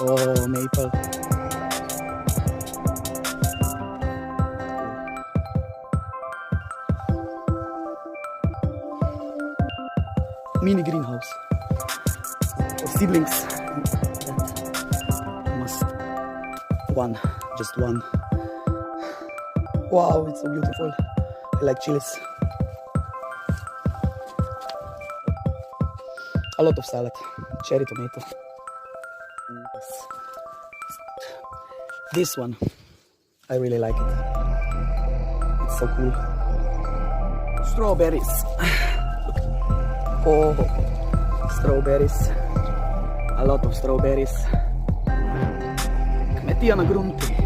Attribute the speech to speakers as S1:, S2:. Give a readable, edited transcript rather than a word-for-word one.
S1: Oh, maple. Mini greenhouse for seedlings. That must just one. Wow, it's so beautiful. I like chilies. A lot of salad, cherry tomato. This one, I really like it. It's so cool. Strawberries. Oh, strawberries. A lot of strawberries. Kmetija Na Grünti.